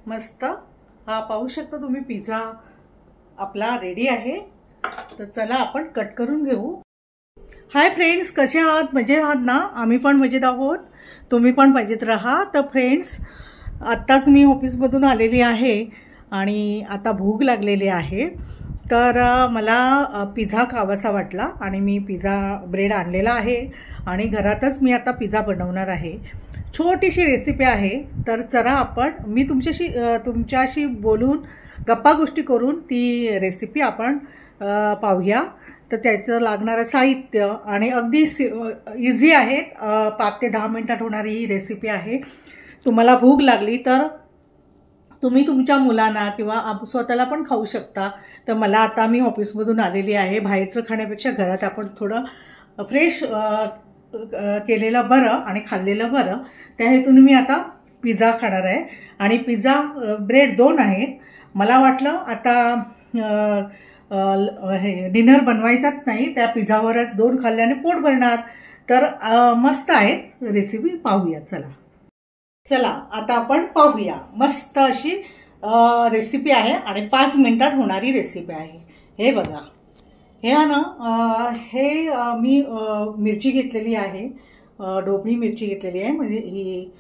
मस्त। हा पाहू शकता तुम्ही पिझ्झा आपला रेडी आहे। तर चला आपण कट करून घेऊ। हाय फ्रेंड्स, कसे आहात? मजेत आहात ना? आम्ही पण मजेत आहोत, तुम्ही पण मजेत राहा। तर फ्रेंड्स, आत्ताच मी ऑफिसमधून आलेली आहे आणि आता भूक लागलेली आहे। तर मला पिझ्झा खावासा वाटला आणि मी पिझ्झा ब्रेड आणलेला आहे आणि घरातच मी आता पिझ्झा बनवणार आहे। छोटीशी रेसिपी आहे। तर चला आपण मी तुमच्याशी बोलून गप्पा गोष्टी करून ती रेसिपी आपण पाहूया। तर त्याचं लागणारं साहित्य आणि अगदी इझी आहे, 5 ते 10 मिनिटात होणारी ही रेसिपी आहे। तुम्हाला भूक लागली तर तुम्ही तुमच्या मुलांना किंवा स्वतःला पण खाऊ शकता। तर मला आता मी ऑफिसमधून आलेली आहे, बाहेरचं खाण्यापेक्षा घरात आपण थोडं फ्रेश केलेलं बरं आणि खाल्लेलं बरं। त्या हेतून मी आता पिझ्झा खाणार आहे आणि पिझ्झा ब्रेड 2 आहेत। मला वाटलं आता हे डिनर बनवायचाच नाही, त्या पिझ्झावरच 2 खाल्ल्याने पोट भरणार। तर मस्त आहे रेसिपी, पाहूया चला। चला आता आपण पाहूया। मस्त अशी रेसिपी आहे आणि 5 मिनिटात होणारी रेसिपी आहे। हे बघा, हे ना मी मिरची घेतलेली आहे, ढोबळी मिरची घेतलेली आहे। म्हणजे ही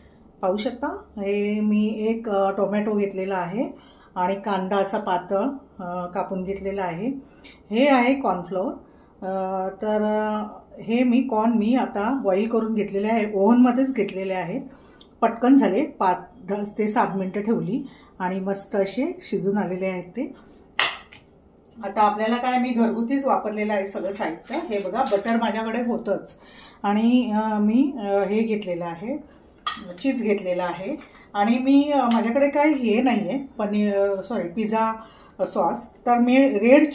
पाहू शकता, हे मी एक टोमॅटो घेतलेला आहे आणि कांदा असा पातळ कापून घेतलेला आहे। हे आहे कॉर्नफ्लोअर। तर हे कॉर्न मी आता बॉईल करून घेतलेले आहे, ओव्हनमध्येच घेतलेले आहेत। पटकन झाले, 5 ते 7 मिनिटं ठेवली आणि मस्त असे शिजून आलेले आहेत ते। आता आपल्याला काय, मी घरगुतीच वापरलेलं आहे सगळं साहित्य। हे बघा, बटर माझ्याकडे होतंच आणि मी हे घेतलेलं आहे, चीज घेतलेला आहे आणि माझ्याकडे काय हे नाही आहे पिझ्झा सॉस। तर मी रेड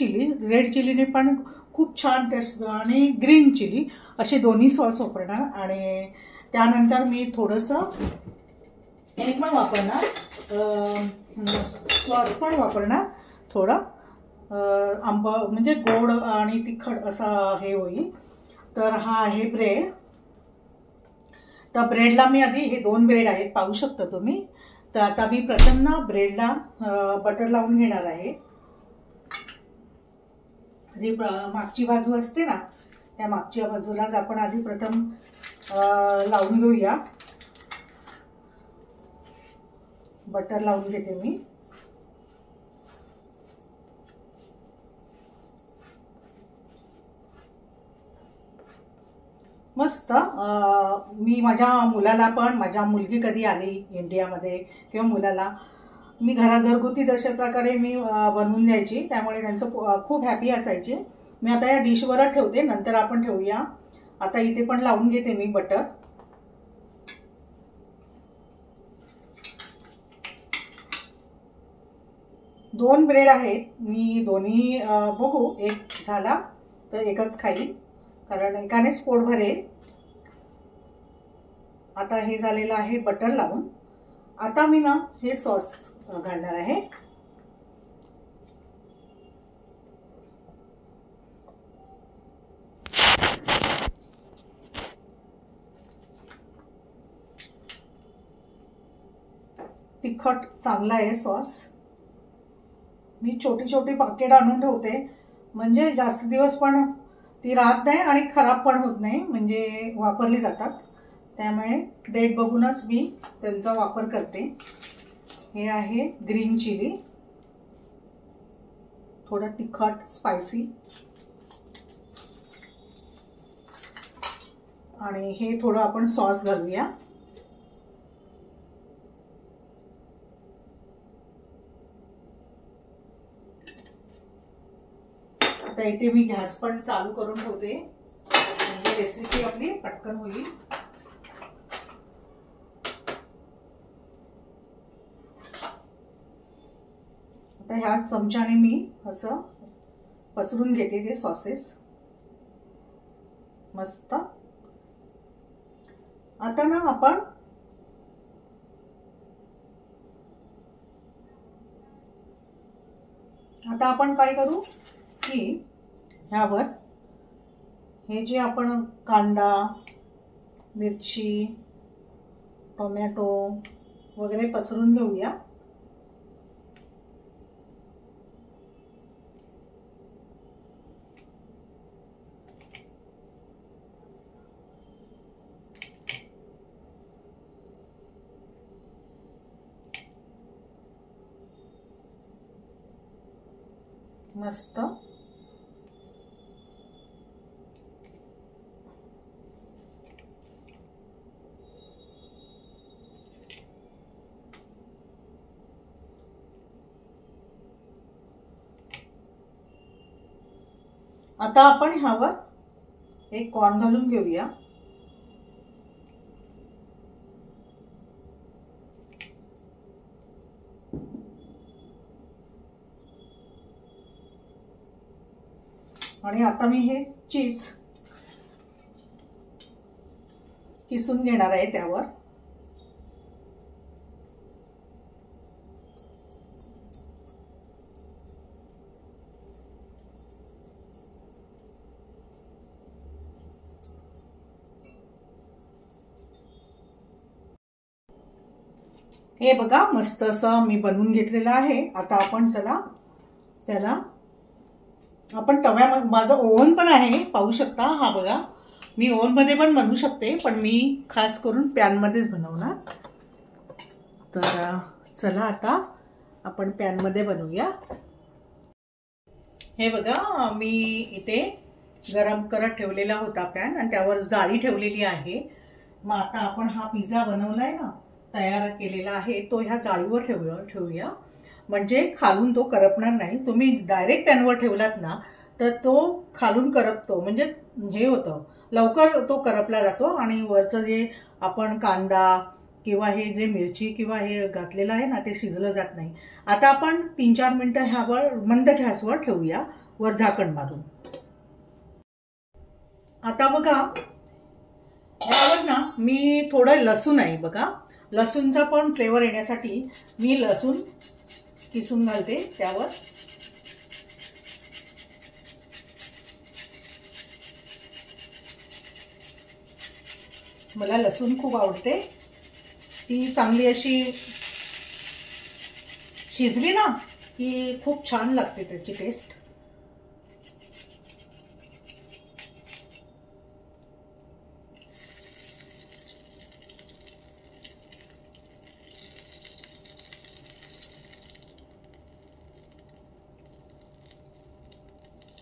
चिलीने पण खूप छान टेस्ट आणि ग्रीन चिली असे दोन्ही सॉस वापरणार आणि त्यानंतर मी थोडंसं हे पण वापरणार, सॉस पण वापरणार थोडं म्हणजे गोड आणि तिखट असं हे होईल। तर हा आहे ब्रेड। तर ब्रेडला मी आधी, हे 2 ब्रेड आहेत पाहू शकता तुम्ही। तर आता मी प्रथम ना ब्रेडला बटर लावून घेणार आहे। जी मागची बाजू असते ना, त्या मागच्या बाजूलाच आपण आधी प्रथम लावून घेऊया। बटर लावून घेते मी। मस्त। मी माझ्या मुलाला पण, माझ्या मुलगी कधी आली इंडियामध्ये किंवा मुलाला मी घरगुती अशा प्रकारे मी बनवून द्यायची, त्यामुळे त्यांचं खूप हॅपी असायचे। मी आता या डिशवरच ठेवते, नंतर आपण ठेवूया। आता इथे पण लावून घेते मी बटर। दोन ब्रेड आहेत, मी दोन्ही बघू, एक झाला तर एकच खाईल, कारण एकानेच पोट भरेल। आता हे झालेलं आहे बटर लावून। आता मी ना हे सॉस घालणार आहे। तिखट चांगला आहे सॉस। मी छोटी छोटी पाकिट आणून ठेवते, म्हणजे जास्त दिवस पण ती राहत नाही आणि खराब पण होत नाही, म्हणजे वापरली जातात। त्यामुळे डेट बघूनच मी त्यांचा वापर करते। हे आहे ग्रीन चिली, थोडं तिखट स्पायसी, आणि हे थोडं आपण सॉस घालूया। आता इथे मी गॅस पण चालू करून ठेवते, म्हणजे रेसिपी आपली पटकन होईल। आता ह्या चमच्याने मी असं पसरून घेते ते सॉसेस। मस्त। आता ना आपण काय करू की ह्यावर हे जे आपण कांदा, मिरची, टोमॅटो वगैरे पसरून घेऊया। मस्त आता आपण ह्यावर एक कॉर्न घालून घेऊया. आणि आता मी हे चीज किसून घेणार आहे त्यावर. हे बघा मस्त असं मी बनवून घेतलेलं आहे. आता आपण चला त्याला आपण तव्यामध्ये, माझं ओव्हन पण आहे पाहू शकता. हा बघा मी ओव्हन मध्ये पण बनवू शकते, पण मी खास करून पॅन मध्येच बनवणार. तर चला आता आपण पॅन मध्ये बनवूया. हे बघा मी इथे गरम करत ठेवलेला होता पॅन आणि त्यावर जाळी ठेवलेली आहे. मग आता आपण हा पिझ्झा बनवलाय ना, तयार केलेला आहे, तो ह्या जाळीवर ठेवूया. म्हणजे खालून तो करपणार नाही. तुम्ही डायरेक्ट पॅनवर ठेवलात ना तर तो खालून करपतो, म्हणजे हे होतं, लवकर तो करपला जातो आणि वरचं जे आपण कांदा किंवा हे जे मिरची किंवा हे घातलेलं आहे ना ते शिजलं जात नाही. आता आपण 3-4 मिनिटं ह्यावर मंद गॅसवर ठेवूया, वर झाकण मारून. आता बघा यावर ना मी थोडं लसूण आहे बघा, लसूणचा पण फ्लेवर येण्यासाठी मी लसूण किसून घालते त्यावर. मला लसूण खूप आवडते. ती चांगली अशी शिजली ना की खूप छान लागते त्याची टेस्ट.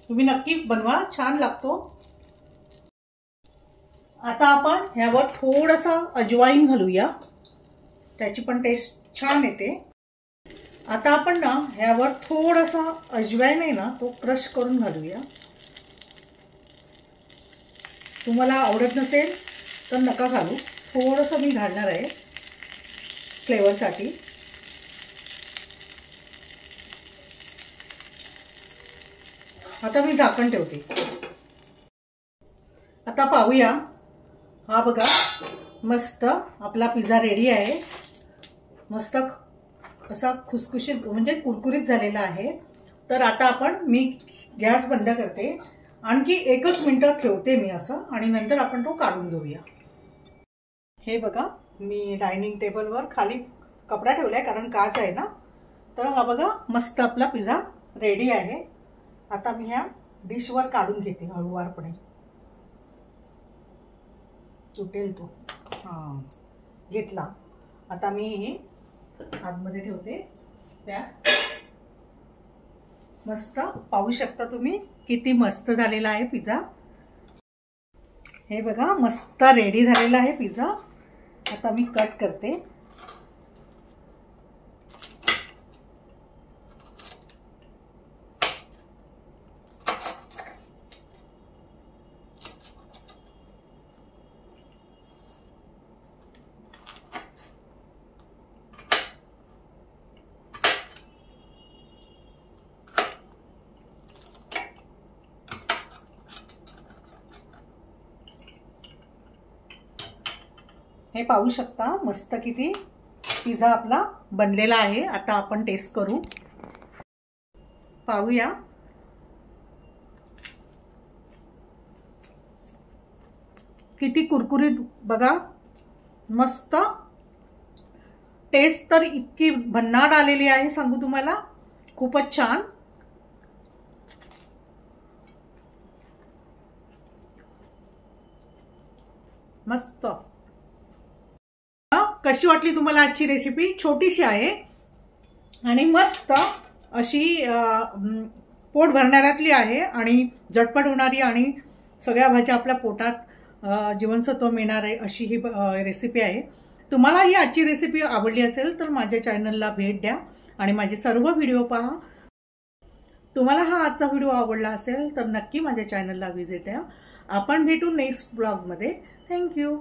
तुम्ही नक्की बनवा, छान लागतो. आता आपण ह्यावर थोडासा अजवाईन घालूया, त्याची पण टेस्ट छान येते. आता आपण ना ह्यावर थोडासा अजवाईन आहे ना तो क्रश करून घालूया. तुम्हाला आवडत नसेल तर नका घालू, थोडंसं मी घालणार आहे फ्लेवरसाठी. आता मी झाकण ठेवते. आता पाहूया. हा बघा मस्त आपला पिझ्झा रेडी आहे. मस्त असा खुसखुशीत म्हणजे कुरकुरीत झालेला आहे. तर आता मी गॅस बंद करते, आणखी 1च मिनिट ठेवते मी असं, आणि नंतर आपण तो काढून घेऊया. हे बघा मी डायनिंग टेबलवर खाली कपडा ठेवलाय कारण काच आहे ना. तर हा बघा मस्त आपला पिझ्झा रेडी आहे. आता मी ह्या डिशवर काढून घेते हळूवारपणे. तुटेल तो. हां घेतला. आता मी हे आतमध्ये ठेवते त्या. मस्त पाहू शकता तुम्ही किती मस्त झालेला आहे पिझ्झा. हे बघा मस्त रेडी झालेला आहे पिझ्झा. आता मी कट करते. हे पाहू शकता मस्त किती पिझ्झा आपला बनलेला आहे. आता आपण टेस्ट करू, पाहूया. किती कुरकुरीत बघा, मस्त टेस्ट तर इतकी भन्नाट आलेली आहे सांगू तुम्हाला, खूपच छान. मस्त. कशी वाटली तुम्हाला आजची रेसिपी? छोटीशी आहे आणि मस्त अशी पोट भरणाऱ्यातली आहे आणि झटपट होणारी आणि सगळ्या भाज्या आपल्या पोटात जीवनसत्व मिळणार आहे अशी ही रेसिपी आहे. तुम्हाला ही आजची रेसिपी आवडली असेल तर माझ्या चॅनलला भेट द्या आणि माझे सर्व व्हिडिओ पहा. तुम्हाला हा आजचा व्हिडिओ आवडला असेल तर नक्की माझ्या चॅनलला व्हिजिट द्या. आपण भेटू नेक्स्ट ब्लॉगमध्ये. थँक्यू.